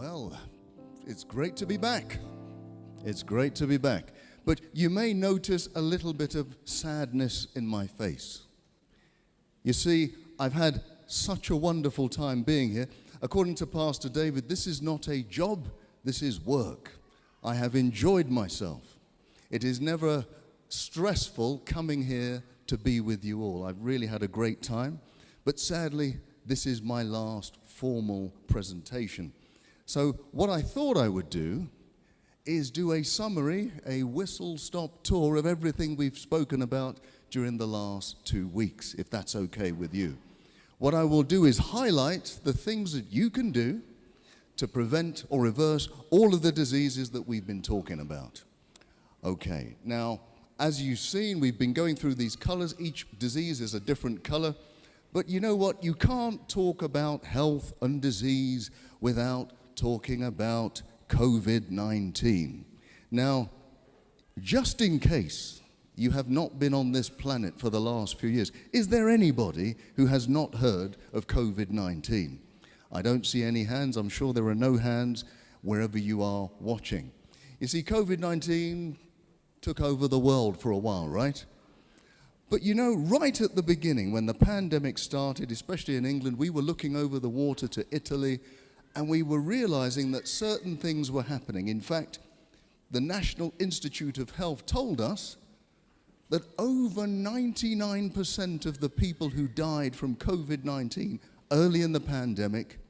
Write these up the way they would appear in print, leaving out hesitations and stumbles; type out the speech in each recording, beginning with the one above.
Well, it's great to be back. It's great to be back. But you may notice a little bit of sadness in my face. You see, I've had such a wonderful time being here. According to Pastor David, this is not a job, this is work. I have enjoyed myself. It is never stressful coming here to be with you all. I've really had a great time. But sadly, this is my last formal presentation. So what I thought I would do is do a summary, a whistle-stop tour of everything we've spoken about during the last 2 weeks, if that's okay with you. What I will do is highlight the things that you can do to prevent or reverse all of the diseases that we've been talking about. Okay, now, as you've seen, we've been going through these colors. Each disease is a different color. But you know what? You can't talk about health and disease without talking about COVID-19. Now, just in case you have not been on this planet for the last few years, is there anybody who has not heard of COVID-19? I don't see any hands. I'm sure there are no hands wherever you are watching. You see, COVID-19 took over the world for a while, right? But you know, right at the beginning, when the pandemic started, especially in England, we were looking over the water to Italy, and we were realizing that certain things were happening. In fact, the National Institute of Health told us that over 99% of the people who died from COVID-19 early in the pandemic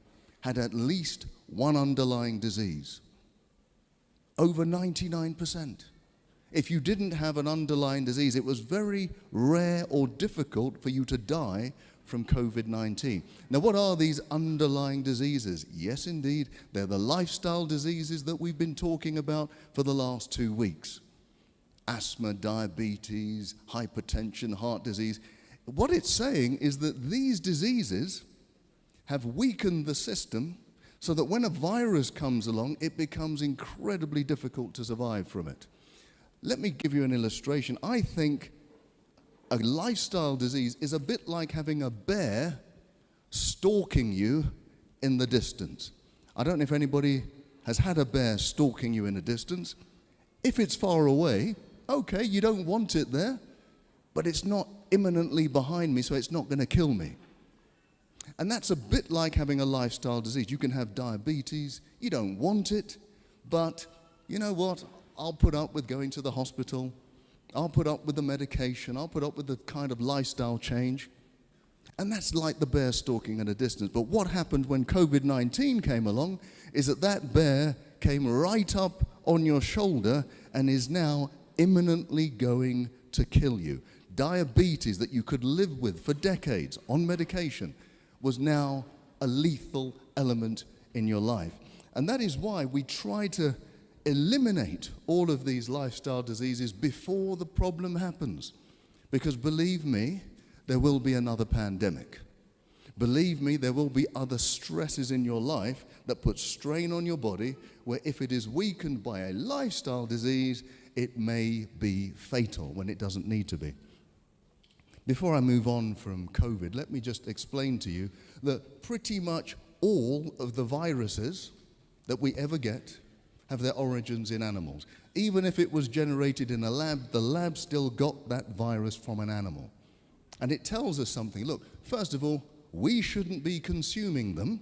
had at least one underlying disease. Over 99%. If you didn't have an underlying disease, it was very rare or difficult for you to die from COVID-19. Now, what are these underlying diseases? Yes, indeed, they're the lifestyle diseases that we've been talking about for the last 2 weeks. Asthma, diabetes, hypertension, heart disease. What it's saying is that these diseases have weakened the system so that when a virus comes along, it becomes incredibly difficult to survive from it. Let me give you an illustration. I think a lifestyle disease is a bit like having a bear stalking you in the distance. I don't know if anybody has had a bear stalking you in a distance. If it's far away, okay, you don't want it there, but it's not imminently behind me, so it's not going to kill me. And that's a bit like having a lifestyle disease. You can have diabetes, you don't want it, but you know what? I'll put up with going to the hospital. I'll put up with the medication. I'll put up with the kind of lifestyle change. And that's like the bear stalking at a distance. But what happened when COVID-19 came along is that that bear came right up on your shoulder and is now imminently going to kill you. Diabetes that you could live with for decades on medication was now a lethal element in your life. And that is why we try to eliminate all of these lifestyle diseases before the problem happens. Because believe me, there will be another pandemic. Believe me, there will be other stresses in your life that put strain on your body, where if it is weakened by a lifestyle disease, it may be fatal when it doesn't need to be. Before I move on from COVID, let me just explain to you that pretty much all of the viruses that we ever get have their origins in animals. Even if it was generated in a lab, the lab still got that virus from an animal. And it tells us something. Look, first of all, we shouldn't be consuming them.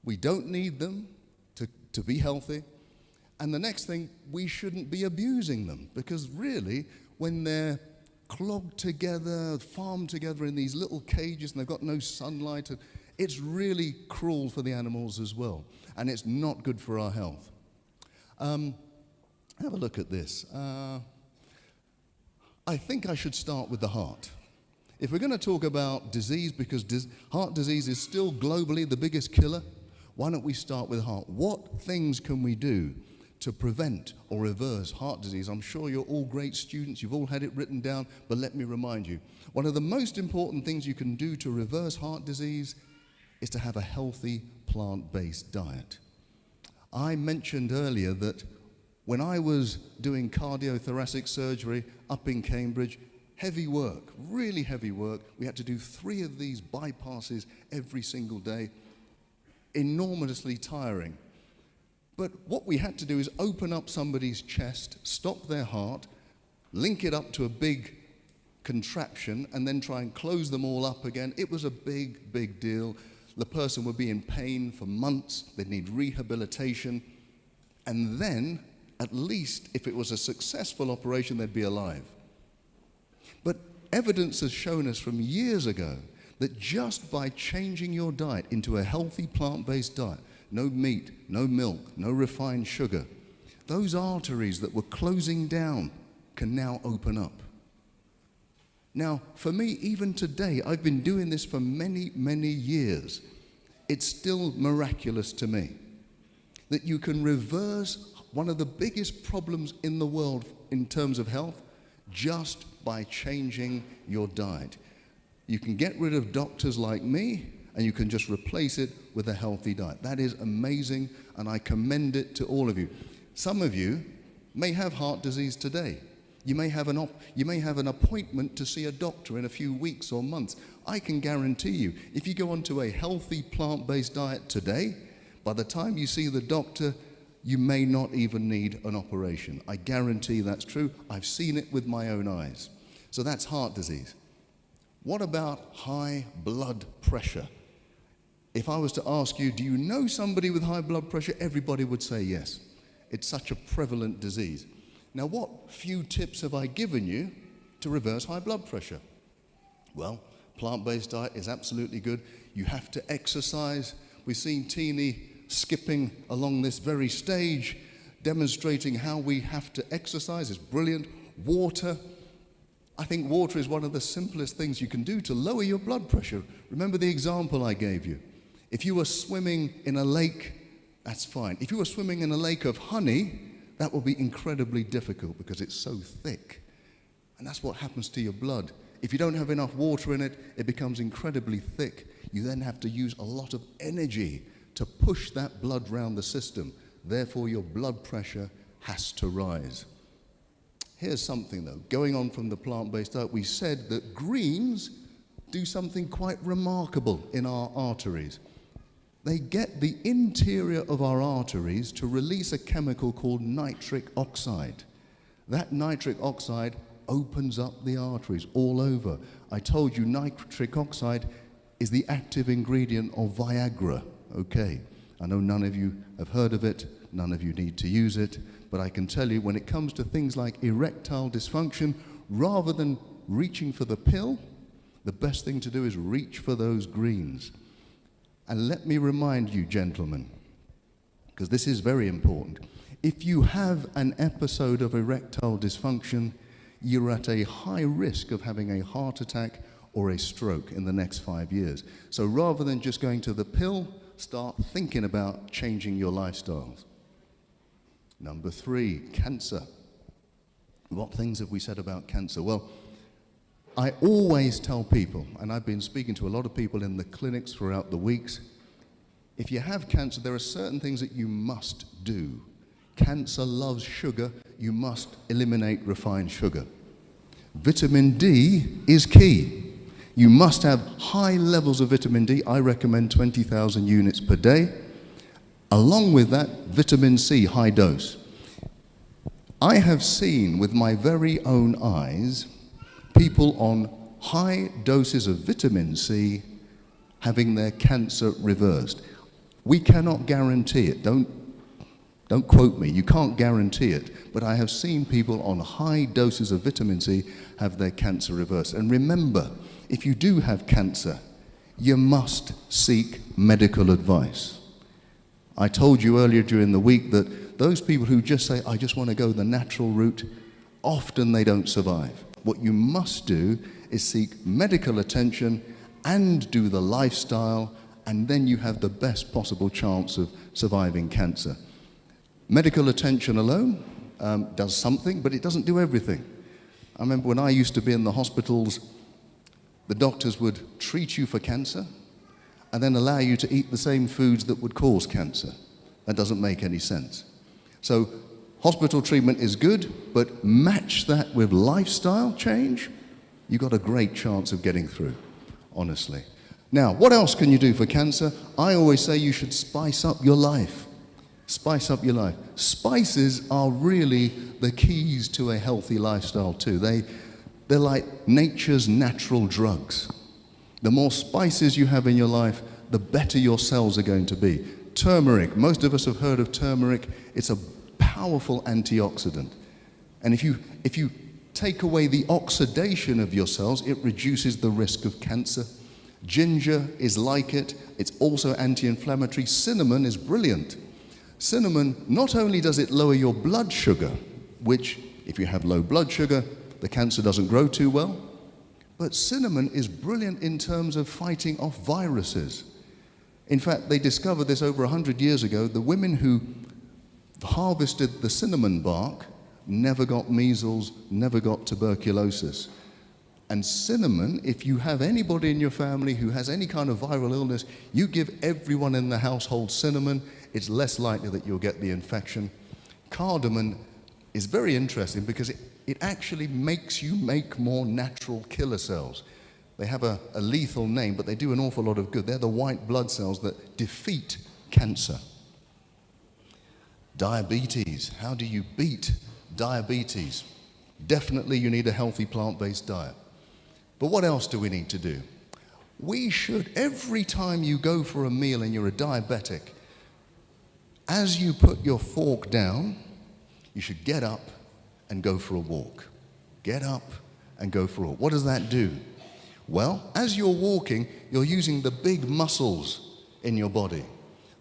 We don't need them to be healthy. And the next thing, we shouldn't be abusing them, because really, when they're clogged together, farmed together in these little cages and they've got no sunlight, it's really cruel for the animals as well. And it's not good for our health. Have a look at this. I think I should start with the heart. If we're going to talk about disease, because heart disease is still globally the biggest killer, why don't we start with heart? What things can we do to prevent or reverse heart disease? I'm sure you're all great students, you've all had it written down, but let me remind you. One of the most important things you can do to reverse heart disease is to have a healthy plant-based diet. I mentioned earlier that when I was doing cardiothoracic surgery up in Cambridge, heavy work, really heavy work. We had to do 3 of these bypasses every single day. Enormously tiring. But what we had to do is open up somebody's chest, stop their heart, link it up to a big contraption, and then try and close them all up again. It was a big, big deal. The person would be in pain for months. They'd need rehabilitation. And then, at least, if it was a successful operation, they'd be alive. But evidence has shown us from years ago that just by changing your diet into a healthy plant-based diet, no meat, no milk, no refined sugar, those arteries that were closing down can now open up. Now, for me, even today, I've been doing this for many, many years. It's still miraculous to me that you can reverse one of the biggest problems in the world in terms of health just by changing your diet. You can get rid of doctors like me, and you can just replace it with a healthy diet. That is amazing, and I commend it to all of you. Some of you may have heart disease today. You may have an appointment to see a doctor in a few weeks or months. I can guarantee you, if you go onto a healthy plant-based diet today, by the time you see the doctor, you may not even need an operation. I guarantee that's true. I've seen it with my own eyes. So that's heart disease. What about high blood pressure? If I was to ask you, do you know somebody with high blood pressure? Everybody would say yes. It's such a prevalent disease. Now, what few tips have I given you to reverse high blood pressure? Well, plant-based diet is absolutely good. You have to exercise. We've seen Teeny skipping along this very stage, demonstrating how we have to exercise. It's brilliant. Water. I think water is one of the simplest things you can do to lower your blood pressure. Remember the example I gave you. If you were swimming in a lake, that's fine. If you were swimming in a lake of honey, that will be incredibly difficult because it's so thick. And that's what happens to your blood. If you don't have enough water in it, it becomes incredibly thick. You then have to use a lot of energy to push that blood around the system. Therefore, your blood pressure has to rise. Here's something, though. Going on from the plant-based diet, we said that greens do something quite remarkable in our arteries. They get the interior of our arteries to release a chemical called nitric oxide. That nitric oxide opens up the arteries all over. I told you nitric oxide is the active ingredient of Viagra. Okay, I know none of you have heard of it, none of you need to use it, but I can tell you when it comes to things like erectile dysfunction, rather than reaching for the pill, the best thing to do is reach for those greens. And let me remind you, gentlemen, because this is very important, if you have an episode of erectile dysfunction, you're at a high risk of having a heart attack or a stroke in the next 5 years. So rather than just going to the pill, start thinking about changing your lifestyles. Number 3, cancer. What things have we said about cancer? Well, I always tell people, and I've been speaking to a lot of people in the clinics throughout the weeks, if you have cancer, there are certain things that you must do. Cancer loves sugar. You must eliminate refined sugar. Vitamin D is key. You must have high levels of vitamin D. I recommend 20,000 units per day. Along with that, vitamin C, high dose. I have seen with my very own eyes people on high doses of vitamin C having their cancer reversed. We cannot guarantee it. Don't quote me. You can't guarantee it. But I have seen people on high doses of vitamin C have their cancer reversed. And remember, if you do have cancer, you must seek medical advice. I told you earlier during the week that those people who just say, I just want to go the natural route, often they don't survive. What you must do is seek medical attention and do the lifestyle, and then you have the best possible chance of surviving cancer. Medical attention alone does something, but it doesn't do everything. I remember when I used to be in the hospitals, the doctors would treat you for cancer and then allow you to eat the same foods that would cause cancer. That doesn't make any sense. So hospital treatment is good, but match that with lifestyle change, you've got a great chance of getting through, honestly. Now, what else can you do for cancer? I always say you should spice up your life. Spice up your life. Spices are really the keys to a healthy lifestyle too. They're like nature's natural drugs. The more spices you have in your life, the better your cells are going to be. Turmeric, most of us have heard of turmeric. It's a powerful antioxidant. And if you take away the oxidation of your cells, it reduces the risk of cancer. Ginger is like it. It's also anti-inflammatory. Cinnamon is brilliant. Cinnamon, not only does it lower your blood sugar, which if you have low blood sugar, the cancer doesn't grow too well, but cinnamon is brilliant in terms of fighting off viruses. In fact, they discovered this over 100 years ago. The women who harvested the cinnamon bark never got measles, never got tuberculosis. And cinnamon, if you have anybody in your family who has any kind of viral illness, you give everyone in the household cinnamon, it's less likely that you'll get the infection. Cardamom is very interesting because it actually makes you make more natural killer cells. They have a lethal name, but they do an awful lot of good. They're the white blood cells that defeat cancer. Diabetes. How do you beat diabetes? Definitely you need a healthy plant-based diet. But what else do we need to do? We should, every time you go for a meal and you're a diabetic, as you put your fork down, you should get up and go for a walk. Get up and go for a walk. What does that do? Well, as you're walking, you're using the big muscles in your body.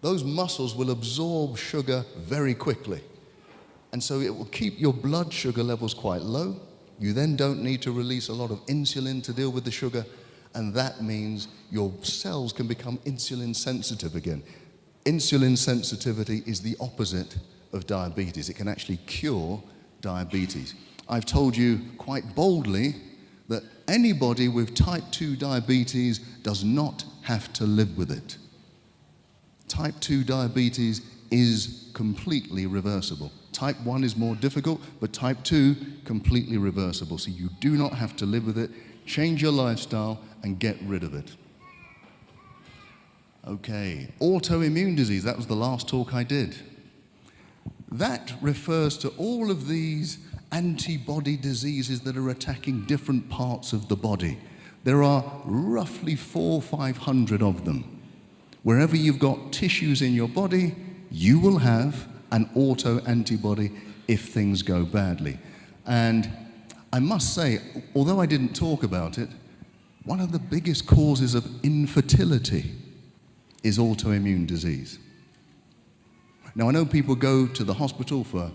Those muscles will absorb sugar very quickly. And so it will keep your blood sugar levels quite low. You then don't need to release a lot of insulin to deal with the sugar. And that means your cells can become insulin sensitive again. Insulin sensitivity is the opposite of diabetes. It can actually cure diabetes. I've told you quite boldly that anybody with type 2 diabetes does not have to live with it. Type 2 diabetes is completely reversible. Type 1 is more difficult, but type 2, completely reversible. So you do not have to live with it. Change your lifestyle and get rid of it. Okay, autoimmune disease, that was the last talk I did. That refers to all of these antibody diseases that are attacking different parts of the body. There are roughly 400 or 500 of them. Wherever you've got tissues in your body, you will have an autoantibody if things go badly. And I must say, although I didn't talk about it, one of the biggest causes of infertility is autoimmune disease. Now, I know people go to the hospital for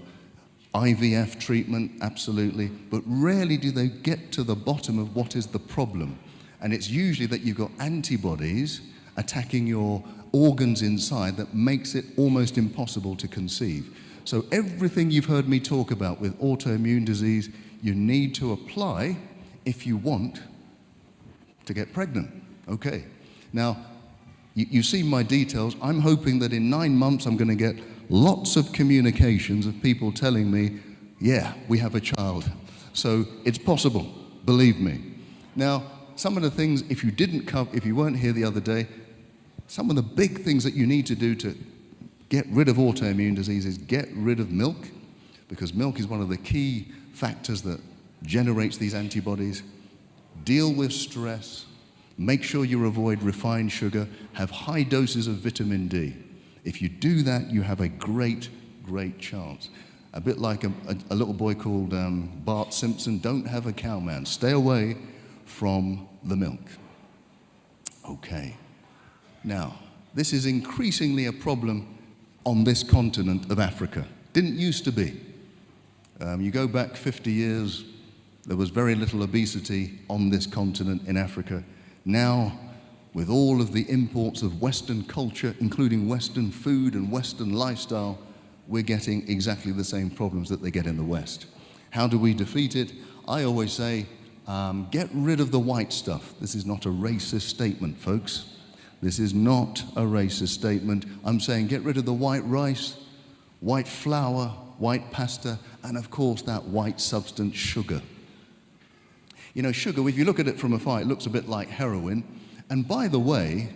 IVF treatment, absolutely, but rarely do they get to the bottom of what is the problem. And it's usually that you've got antibodies attacking your organs inside that makes it almost impossible to conceive. So everything you've heard me talk about with autoimmune disease, you need to apply if you want to get pregnant. Okay. Now, you see my details. I'm hoping that in 9 months I'm going to get lots of communications of people telling me, yeah, we have a child. So it's possible, believe me. Now, some of the things, if you weren't here the other day, some of the big things that you need to do to get rid of autoimmune disease is get rid of milk, because milk is one of the key factors that generates these antibodies. Deal with stress. Make sure you avoid refined sugar. Have high doses of vitamin D. If you do that, you have a great, great chance. A bit like a little boy called Bart Simpson, don't have a cow man. Stay away from the milk. Okay. Now, this is increasingly a problem on this continent of Africa. Didn't used to be. You go back 50 years, there was very little obesity on this continent in Africa. Now, with all of the imports of Western culture, including Western food and Western lifestyle, we're getting exactly the same problems that they get in the West. How do we defeat it? I always say, get rid of the white stuff. This is not a racist statement, folks. This is not a racist statement. I'm saying get rid of the white rice, white flour, white pasta, and of course that white substance, sugar. You know, sugar, if you look at it from afar, it looks a bit like heroin. And by the way,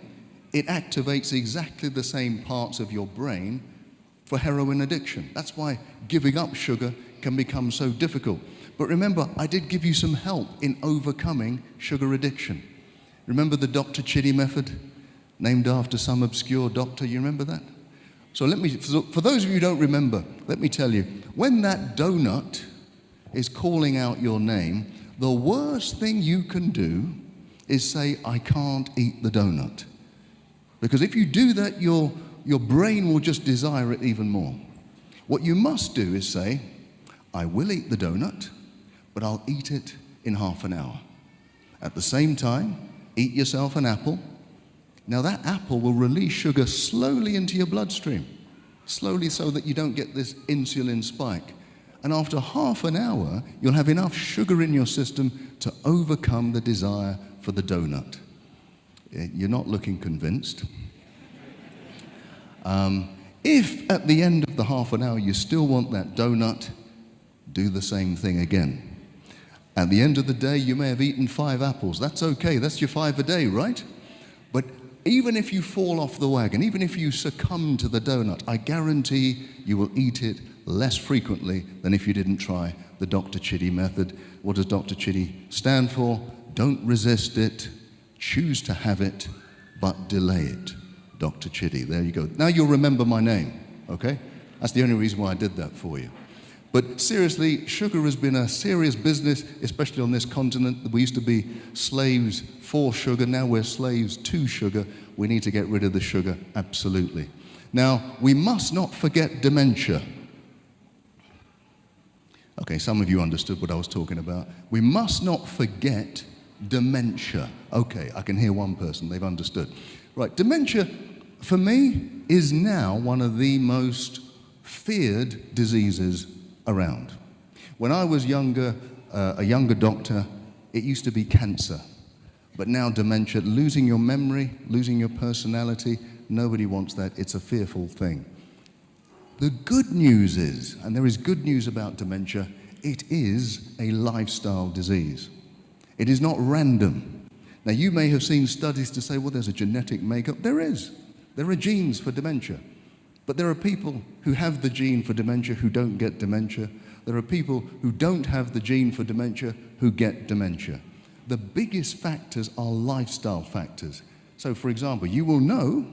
it activates exactly the same parts of your brain for heroin addiction. That's why giving up sugar can become so difficult. But remember, I did give you some help in overcoming sugar addiction. Remember the Dr. Chidi method, named after some obscure doctor? You remember that? So for those of you who don't remember, let me tell you, when that donut is calling out your name, the worst thing you can do is say, I can't eat the donut. Because if you do that, your brain will just desire it even more. What you must do is say, I will eat the donut, but I'll eat it in half an hour. At the same time, eat yourself an apple. Now that apple will release sugar slowly into your bloodstream, slowly so that you don't get this insulin spike. And after half an hour, you'll have enough sugar in your system to overcome the desire for the donut. You're not looking convinced. If at the end of the half an hour you still want that donut, do the same thing again. At the end of the day, you may have eaten 5 apples. That's okay, that's your 5 a day, right? But even if you fall off the wagon, even if you succumb to the donut, I guarantee you will eat it less frequently than if you didn't try the Dr. Chidi method. What does Dr. Chidi stand for? Don't resist it, choose to have it, but delay it. Dr. Chidi, there you go. Now you'll remember my name, okay? That's the only reason why I did that for you. But seriously, sugar has been a serious business, especially on this continent. We used to be slaves for sugar, now we're slaves to sugar. We need to get rid of the sugar, absolutely. Now, we must not forget dementia. Okay, some of you understood what I was talking about. We must not forget dementia. Okay, I can hear one person, they've understood. Right, dementia, for me, is now one of the most feared diseases around. When I was younger, a younger doctor, it used to be cancer. But now dementia, losing your memory, losing your personality, nobody wants that. It's a fearful thing. The good news is, and there is good news about dementia, it is a lifestyle disease. It is not random. Now, you may have seen studies to say, well, there's a genetic makeup. There is. There are genes for dementia. But there are people who have the gene for dementia who don't get dementia. There are people who don't have the gene for dementia who get dementia. The biggest factors are lifestyle factors. So, for example, you will know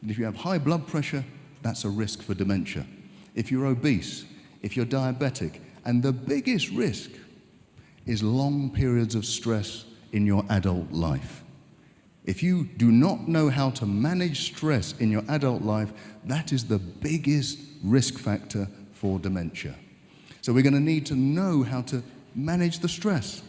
that if you have high blood pressure, that's a risk for dementia. If you're obese, if you're diabetic, and the biggest risk is long periods of stress in your adult life. If you do not know how to manage stress in your adult life, that is the biggest risk factor for dementia. So we're going to need to know how to manage the stress.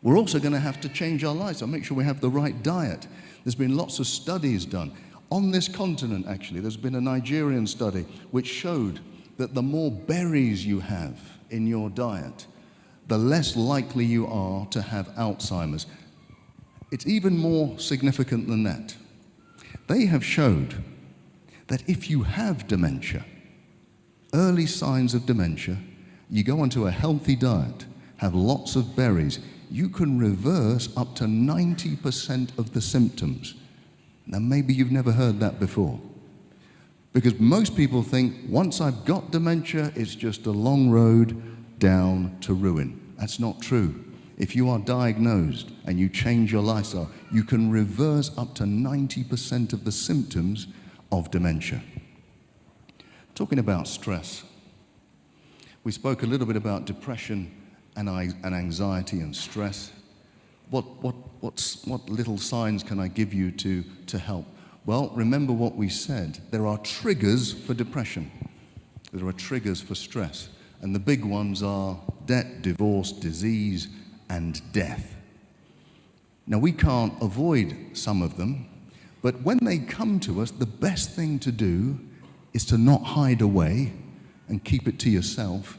We're also going to have to change our lifestyle, make sure we have the right diet. There's been lots of studies done. On this continent, actually, there's been a Nigerian study which showed that the more berries you have in your diet, the less likely you are to have Alzheimer's. It's even more significant than that. They have showed that if you have dementia, early signs of dementia, you go onto a healthy diet, have lots of berries, you can reverse up to 90% of the symptoms. Now, maybe you've never heard that before. Because most people think, once I've got dementia, it's just a long road down to ruin. That's not true. If you are diagnosed and you change your lifestyle, you can reverse up to 90% of the symptoms of dementia. Talking about stress, we spoke a little bit about depression and anxiety and stress. What little signs can I give you to help? Well, remember what we said. There are triggers for depression. There are triggers for stress. And the big ones are debt, divorce, disease, and death. Now, we can't avoid some of them, but when they come to us, the best thing to do is to not hide away and keep it to yourself.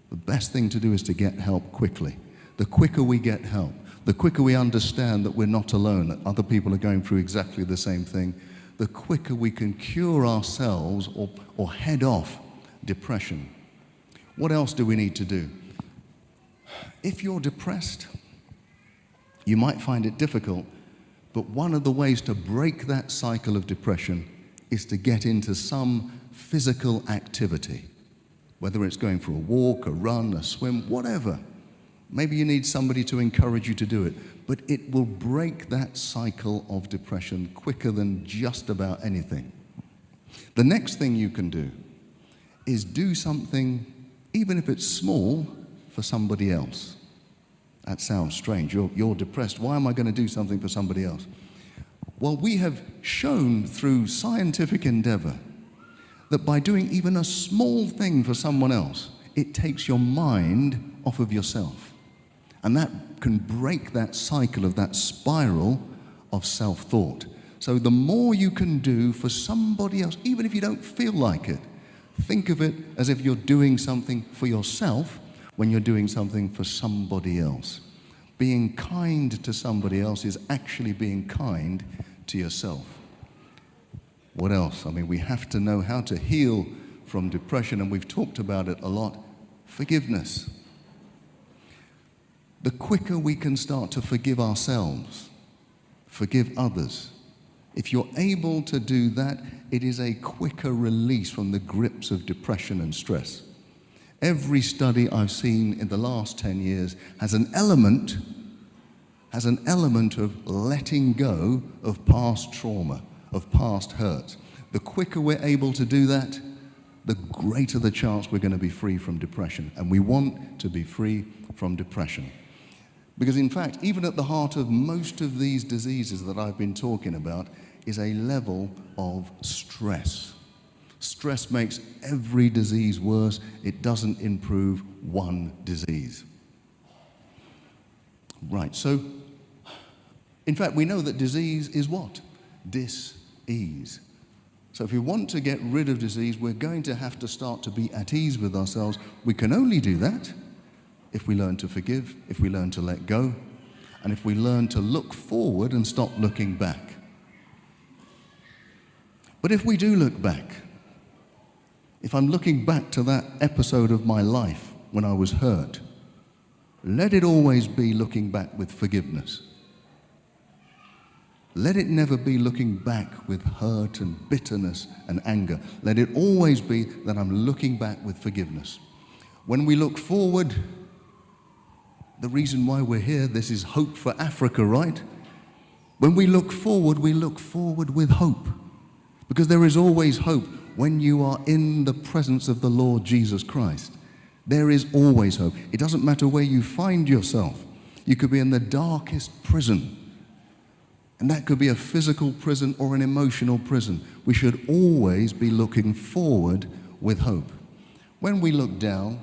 The best thing to do is to get help quickly. The quicker we get help, the quicker we understand that we're not alone, that other people are going through exactly the same thing, the quicker we can cure ourselves or head off depression. What else do we need to do? If you're depressed, you might find it difficult, but one of the ways to break that cycle of depression is to get into some physical activity, whether it's going for a walk, a run, a swim, whatever. Maybe you need somebody to encourage you to do it, but it will break that cycle of depression quicker than just about anything. The next thing you can do is do something, even if it's small, for somebody else. That sounds strange. You're depressed. Why am I going to do something for somebody else? Well, we have shown through scientific endeavor that by doing even a small thing for someone else, it takes your mind off of yourself. And that can break that cycle of that spiral of self-thought. So the more you can do for somebody else, even if you don't feel like it, think of it as if you're doing something for yourself when you're doing something for somebody else. Being kind to somebody else is actually being kind to yourself. What else? I mean, we have to know how to heal from depression, and we've talked about it a lot. Forgiveness. The quicker we can start to forgive ourselves, forgive others, if you're able to do that, it is a quicker release from the grips of depression and stress. Every study I've seen in the last 10 years has an element of letting go of past trauma, of past hurt. The quicker we're able to do that, the greater the chance we're going to be free from depression. And we want to be free from depression. Because in fact, even at the heart of most of these diseases that I've been talking about is a level of stress. Stress makes every disease worse. It doesn't improve one disease. Right, so in fact, we know that disease is what? Dis-ease. So if we want to get rid of disease, we're going to have to start to be at ease with ourselves. We can only do that if we learn to forgive, if we learn to let go, and if we learn to look forward and stop looking back. But if we do look back, if I'm looking back to that episode of my life when I was hurt, let it always be looking back with forgiveness. Let it never be looking back with hurt and bitterness and anger. Let it always be that I'm looking back with forgiveness. When we look forward, the reason why we're here, this is hope for Africa, right? When we look forward with hope. Because there is always hope when you are in the presence of the Lord Jesus Christ. There is always hope. It doesn't matter where you find yourself. You could be in the darkest prison. And that could be a physical prison or an emotional prison. We should always be looking forward with hope. When we look down,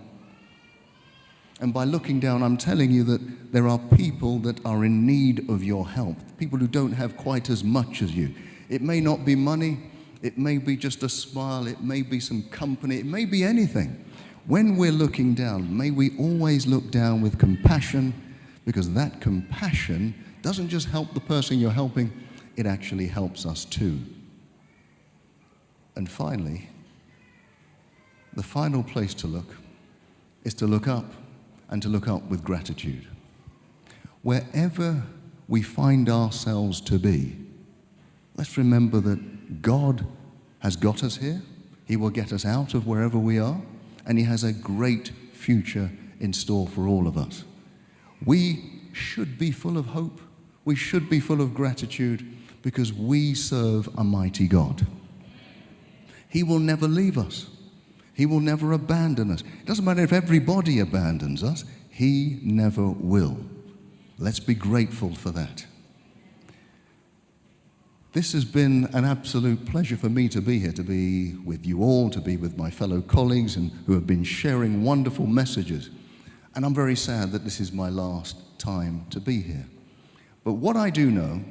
and by looking down, I'm telling you that there are people that are in need of your help, people who don't have quite as much as you. It may not be money, it may be just a smile, it may be some company, it may be anything. When we're looking down, may we always look down with compassion, because that compassion doesn't just help the person you're helping, it actually helps us too. And finally, the final place to look is to look up, and to look up with gratitude. Wherever we find ourselves to be, let's remember that God has got us here. He will get us out of wherever we are, and He has a great future in store for all of us. We should be full of hope. We should be full of gratitude because we serve a mighty God. He will never leave us. He will never abandon us. It doesn't matter if everybody abandons us. He never will. Let's be grateful for that. This has been an absolute pleasure for me to be here, to be with you all, to be with my fellow colleagues and who have been sharing wonderful messages. And I'm very sad that this is my last time to be here. But what I do know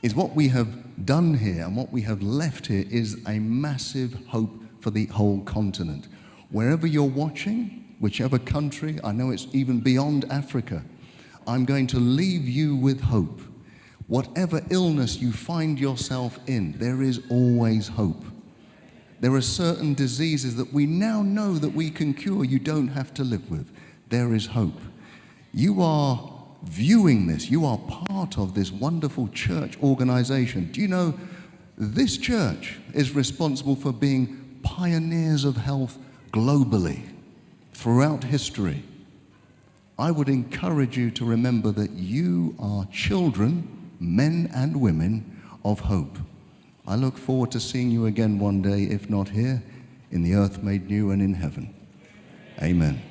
is what we have done here and what we have left here is a massive hope for the whole continent. Wherever you're watching, whichever country, I know it's even beyond Africa, I'm going to leave you with hope. Whatever illness you find yourself in, there is always hope. There are certain diseases that we now know that we can cure, you don't have to live with. There is hope. You are viewing this, you are part of this wonderful church organization. Do you know this church is responsible for being pioneers of health globally throughout history, I would encourage you to remember that you are children, men and women, of hope. I look forward to seeing you again one day, if not here, in the earth made new and in heaven. Amen.